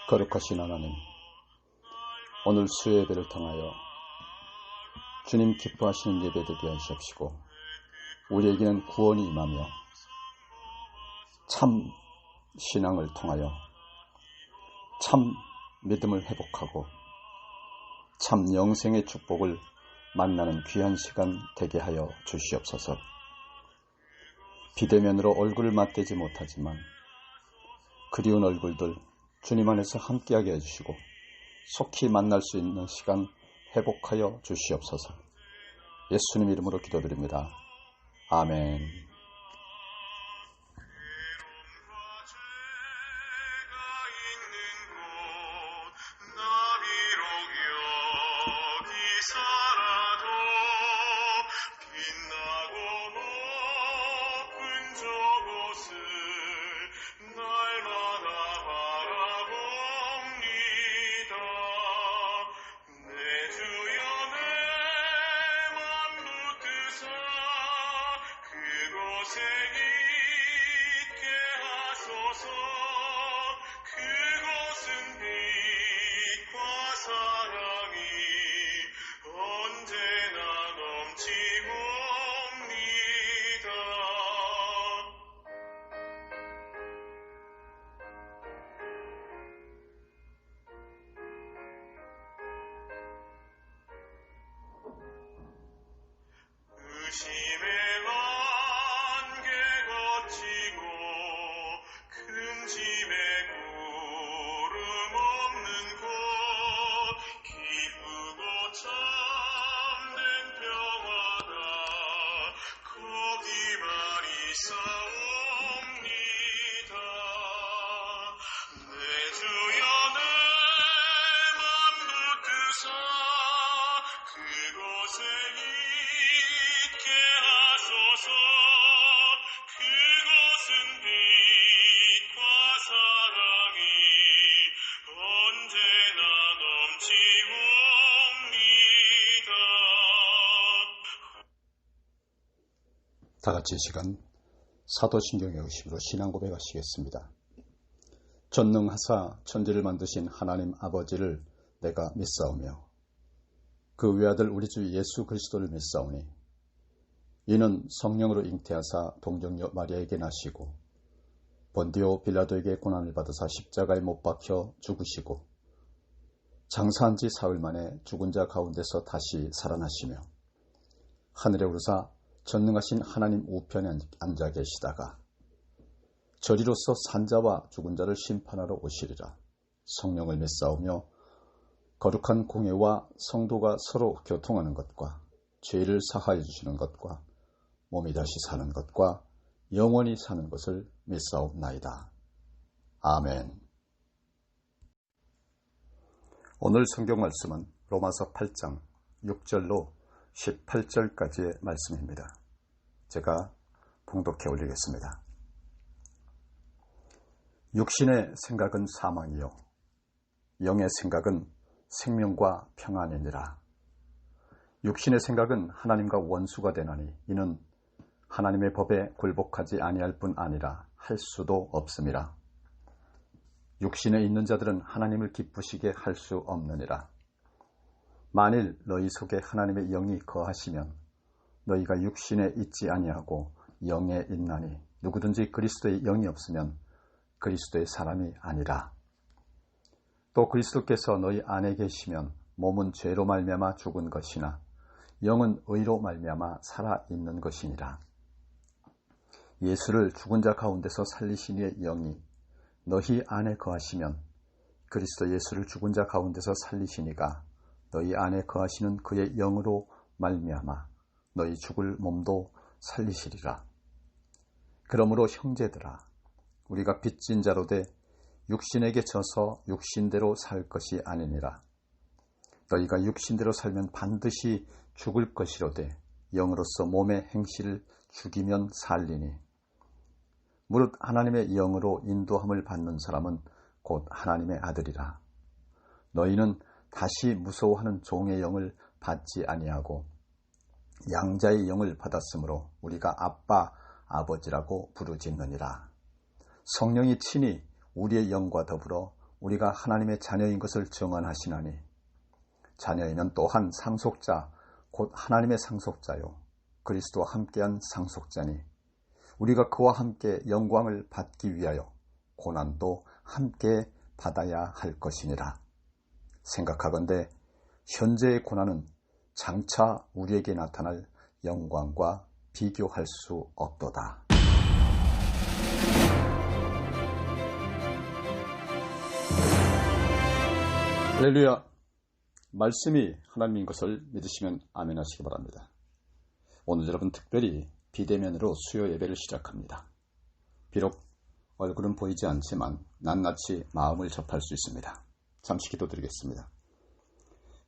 거룩하신 하나님, 오늘 수요예배를 통하여 주님 기뻐하시는 예배 되게 하시옵시고 우리에게는 구원이 임하며 참 신앙을 통하여 참 믿음을 회복하고 참 영생의 축복을 만나는 귀한 시간 되게 하여 주시옵소서. 비대면으로 얼굴을 맞대지 못하지만 그리운 얼굴들 주님 안에서 함께하게 해주시고 속히 만날 수 있는 시간 회복하여 주시옵소서. 예수님 이름으로 기도드립니다. 아멘. 다같이 이 시간 사도신경의 의식으로 신앙 고백하시겠습니다. 전능하사 천지를 만드신 하나님 아버지를 내가 믿사오며 그 외아들 우리 주 예수 그리스도를 믿사오니 이는 성령으로 잉태하사 동정녀 마리아에게 나시고 본디오 빌라도에게 고난을 받으사 십자가에 못 박혀 죽으시고 장사한 지 사흘 만에 죽은 자 가운데서 다시 살아나시며 하늘에 오르사 전능하신 하나님 우편에 앉아 계시다가 저리로서 산자와 죽은 자를 심판하러 오시리라. 성령을 믿사오며 거룩한 공예와 성도가 서로 교통하는 것과 죄를 사하여 주시는 것과 몸이 다시 사는 것과 영원히 사는 것을 믿사옵나이다. 아멘. 오늘 성경 말씀은 로마서 8장 6절로 18절까지의 말씀입니다. 제가 봉독해 올리겠습니다. 육신의 생각은 사망이요 영의 생각은 생명과 평안이니라. 육신의 생각은 하나님과 원수가 되나니 이는 하나님의 법에 굴복하지 아니할 뿐 아니라 할 수도 없음이라. 육신에 있는 자들은 하나님을 기쁘시게 할 수 없느니라. 만일 너희 속에 하나님의 영이 거하시면 너희가 육신에 있지 아니하고 영에 있나니 누구든지 그리스도의 영이 없으면 그리스도의 사람이 아니라. 또 그리스도께서 너희 안에 계시면 몸은 죄로 말미암아 죽은 것이나 영은 의로 말미암아 살아있는 것이니라. 예수를 죽은 자 가운데서 살리신 이의 영이 너희 안에 거하시면 그리스도 예수를 죽은 자 가운데서 살리신 이가 너희 안에 거하시는 그의 영으로 말미암아 너희 죽을 몸도 살리시리라. 그러므로 형제들아 우리가 빚진 자로 돼 육신에게 져서 육신대로 살 것이 아니니라. 너희가 육신대로 살면 반드시 죽을 것이로되 영으로서 몸의 행실을 죽이면 살리니 무릇 하나님의 영으로 인도함을 받는 사람은 곧 하나님의 아들이라. 너희는 다시 무서워하는 종의 영을 받지 아니하고 양자의 영을 받았으므로 우리가 아빠, 아버지라고 부르짖느니라. 성령이 친히 우리의 영과 더불어 우리가 하나님의 자녀인 것을 증언하시나니 자녀이면 또한 상속자 곧 하나님의 상속자요 그리스도와 함께한 상속자니 우리가 그와 함께 영광을 받기 위하여 고난도 함께 받아야 할 것이니라. 생각하건대 현재의 고난은 장차 우리에게 나타날 영광과 비교할 수 없도다. 할렐루야. 말씀이 하나님인 것을 믿으시면 아멘 하시기 바랍니다. 오늘 여러분 특별히 비대면으로 수요 예배를 시작합니다. 비록 얼굴은 보이지 않지만 낱낱이 마음을 접할 수 있습니다. 잠시 기도드리겠습니다.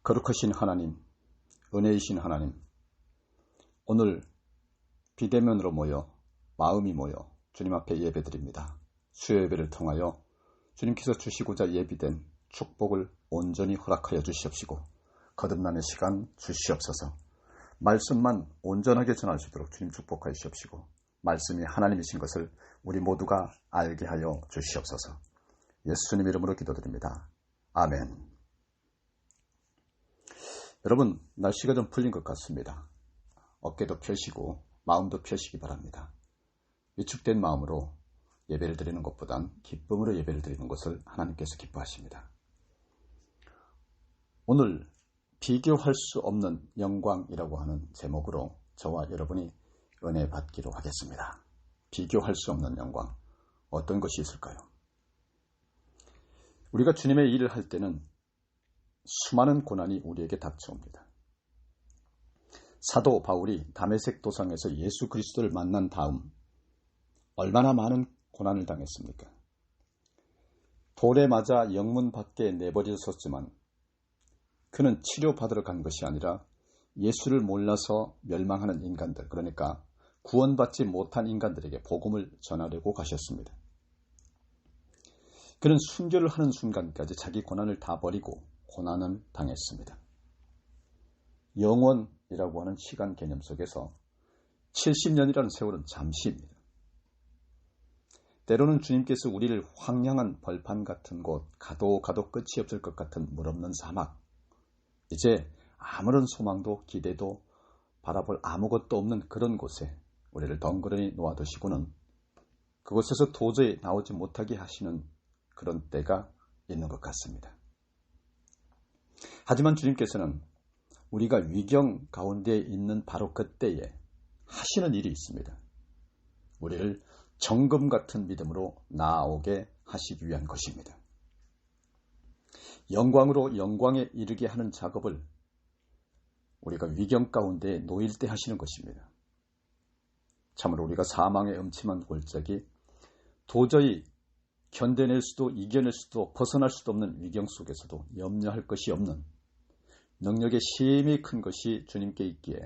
거룩하신 하나님, 은혜이신 하나님, 오늘 비대면으로 모여 마음이 모여 주님 앞에 예배드립니다. 수요 예배를 통하여 주님께서 주시고자 예비된 축복을 온전히 허락하여 주시옵시고 거듭나는 시간 주시옵소서. 말씀만 온전하게 전할 수 있도록 주님 축복하여 주시옵시고 말씀이 하나님이신 것을 우리 모두가 알게 하여 주시옵소서. 예수님 이름으로 기도드립니다. 아멘. 여러분, 날씨가 좀 풀린 것 같습니다. 어깨도 펴시고 마음도 펴시기 바랍니다. 위축된 마음으로 예배를 드리는 것보단 기쁨으로 예배를 드리는 것을 하나님께서 기뻐하십니다. 오늘 비교할 수 없는 영광이라고 하는 제목으로 저와 여러분이 은혜 받기로 하겠습니다. 비교할 수 없는 영광, 어떤 것이 있을까요? 우리가 주님의 일을 할 때는 수많은 고난이 우리에게 닥쳐옵니다. 사도 바울이 다메섹 도상에서 예수 그리스도를 만난 다음 얼마나 많은 고난을 당했습니까? 돌에 맞아 영문 밖에 내버려졌지만 그는 치료받으러 간 것이 아니라 예수를 몰라서 멸망하는 인간들, 그러니까 구원받지 못한 인간들에게 복음을 전하려고 가셨습니다. 그는 순교를 하는 순간까지 자기 고난을 다 버리고 고난을 당했습니다. 영원이라고 하는 시간 개념 속에서 70년이라는 세월은 잠시입니다. 때로는 주님께서 우리를 황량한 벌판 같은 곳, 가도 끝이 없을 것 같은 물없는 사막, 이제 아무런 소망도 기대도 바라볼 아무것도 없는 그런 곳에 우리를 덩그러니 놓아두시고는 그곳에서 도저히 나오지 못하게 하시는 그런 때가 있는 것 같습니다. 하지만 주님께서는 우리가 위경 가운데 있는 바로 그때에 하시는 일이 있습니다. 우리를 정금 같은 믿음으로 나아오게 하시기 위한 것입니다. 영광으로 영광에 이르게 하는 작업을 우리가 위경 가운데 놓일 때 하시는 것입니다. 참으로 우리가 사망의 음침한 골짜기, 도저히 견뎌낼 수도 이겨낼 수도 벗어날 수도 없는 위경 속에서도 염려할 것이 없는 능력의 심히 큰 것이 주님께 있기에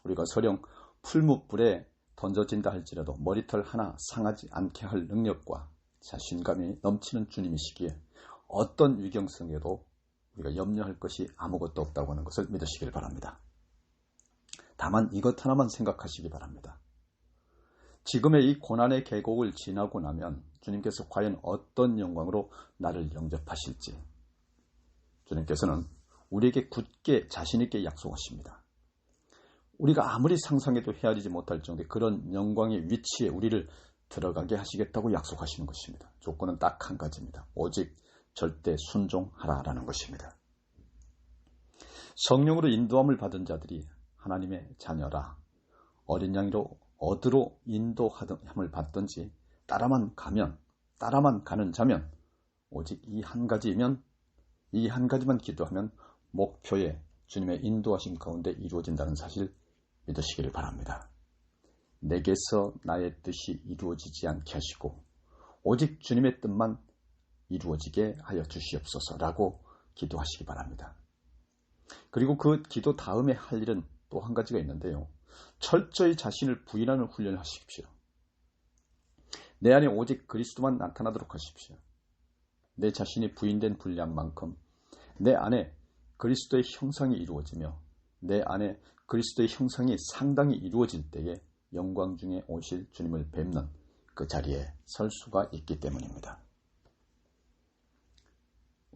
우리가 설령 풀무불에 던져진다 할지라도 머리털 하나 상하지 않게 할 능력과 자신감이 넘치는 주님이시기에 어떤 위경성에도 우리가 염려할 것이 아무것도 없다고 하는 것을 믿으시길 바랍니다. 다만 이것 하나만 생각하시기 바랍니다. 지금의 이 고난의 계곡을 지나고 나면 주님께서 과연 어떤 영광으로 나를 영접하실지 주님께서는 우리에게 굳게 자신있게 약속하십니다. 우리가 아무리 상상해도 헤아리지 못할 정도의 그런 영광의 위치에 우리를 들어가게 하시겠다고 약속하시는 것입니다. 조건은 딱 한 가지입니다. 오직 절대 순종하라라는 것입니다. 성령으로 인도함을 받은 자들이 하나님의 자녀라. 어린 양으로 어디로 인도함을 받든지 따라만 가는 자면 오직 이 한 가지면 이 한 가지만 기도하면 목표에 주님의 인도하심 가운데 이루어진다는 사실 믿으시기를 바랍니다. 내게서 나의 뜻이 이루어지지 않게 하시고 오직 주님의 뜻만 이루어지게 하여 주시옵소서라고 기도하시기 바랍니다. 그리고 그 기도 다음에 할 일은 또 한 가지가 있는데요. 철저히 자신을 부인하는 훈련을 하십시오. 내 안에 오직 그리스도만 나타나도록 하십시오. 내 자신이 부인된 분량만큼 내 안에 그리스도의 형상이 이루어지며 내 안에 그리스도의 형상이 상당히 이루어질 때에 영광 중에 오실 주님을 뵙는 그 자리에 설 수가 있기 때문입니다.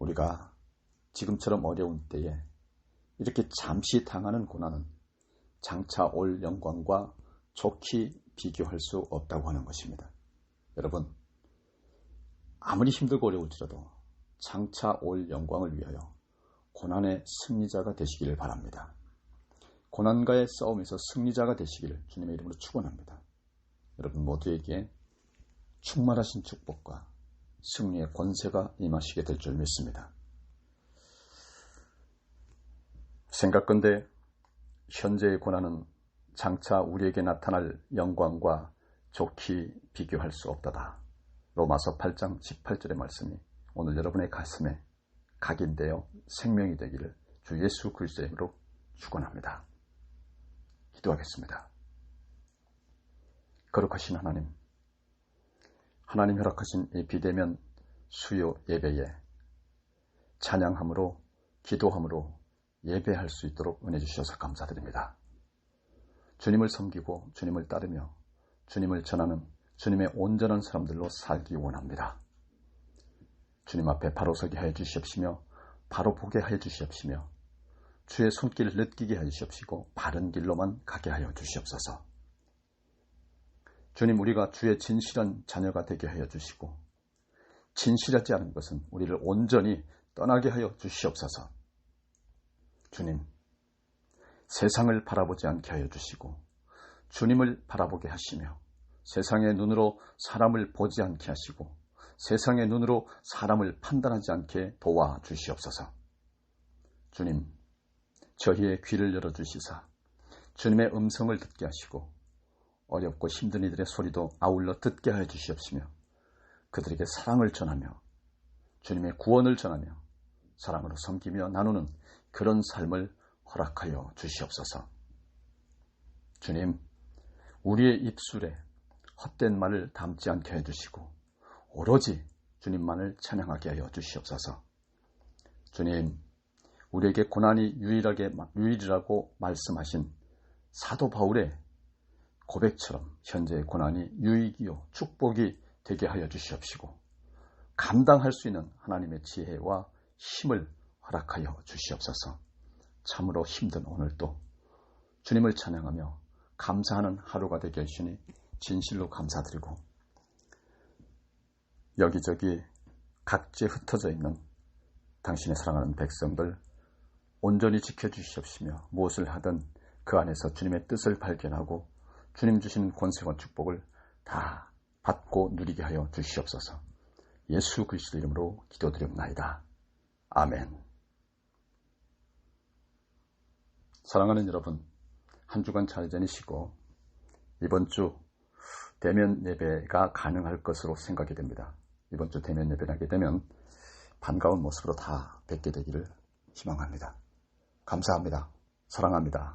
우리가 지금처럼 어려운 때에 이렇게 잠시 당하는 고난은 장차 올 영광과 좋게 비교할 수 없다고 하는 것입니다. 여러분, 아무리 힘들고 어려울지라도 장차 올 영광을 위하여 고난의 승리자가 되시기를 바랍니다. 고난과의 싸움에서 승리자가 되시기를 주님의 이름으로 축원합니다. 여러분 모두에게 충만하신 축복과 승리의 권세가 임하시게 될 줄 믿습니다. 생각건대 현재의 고난은 장차 우리에게 나타날 영광과 좋게 비교할 수 없다다. 로마서 8장 18절의 말씀이 오늘 여러분의 가슴에 각인되어 생명이 되기를 주 예수 그리스도의 이름으로 축원합니다. 기도하겠습니다. 거룩하신 하나님, 하나님 허락하신 이 비대면 수요 예배에 찬양함으로 기도함으로 예배할 수 있도록 은혜 주셔서 감사드립니다. 주님을 섬기고 주님을 따르며 주님을 전하는 주님의 온전한 사람들로 살기 원합니다. 주님 앞에 바로 서게 하여 주시옵시며 바로 보게 하여 주시옵시며 주의 손길을 느끼게 하여 주시옵시고 바른 길로만 가게 하여 주시옵소서. 주님, 우리가 주의 진실한 자녀가 되게 하여 주시고 진실하지 않은 것은 우리를 온전히 떠나게 하여 주시옵소서. 주님, 세상을 바라보지 않게 하여 주시고 주님을 바라보게 하시며 세상의 눈으로 사람을 보지 않게 하시고 세상의 눈으로 사람을 판단하지 않게 도와주시옵소서. 주님, 저희의 귀를 열어주시사 주님의 음성을 듣게 하시고 어렵고 힘든 이들의 소리도 아울러 듣게 하여 주시옵시며 그들에게 사랑을 전하며 주님의 구원을 전하며 사랑으로 섬기며 나누는 그런 삶을 허락하여 주시옵소서. 주님, 우리의 입술에 헛된 말을 담지 않게 해주시고 오로지 주님만을 찬양하게 하여 주시옵소서. 주님, 우리에게 고난이 유일이라고 말씀하신 사도 바울의 고백처럼 현재의 고난이 유익이요 축복이 되게 하여 주시옵시고 감당할 수 있는 하나님의 지혜와 힘을 허락하여 주시옵소서. 참으로 힘든 오늘도 주님을 찬양하며 감사하는 하루가 되게 하시니 진실로 감사드리고 여기저기 각지에 흩어져 있는 당신의 사랑하는 백성들 온전히 지켜주시옵시며 무엇을 하든 그 안에서 주님의 뜻을 발견하고 주님 주시는 권세와 축복을 다 받고 누리게 하여 주시옵소서. 예수 그리스도 이름으로 기도드립나이다. 아멘. 사랑하는 여러분, 한 주간 잘 지내시고 이번 주 대면 예배가 가능할 것으로 생각이 됩니다. 이번 주 대면 예배를 하게 되면 반가운 모습으로 다 뵙게 되기를 희망합니다. 감사합니다. 사랑합니다.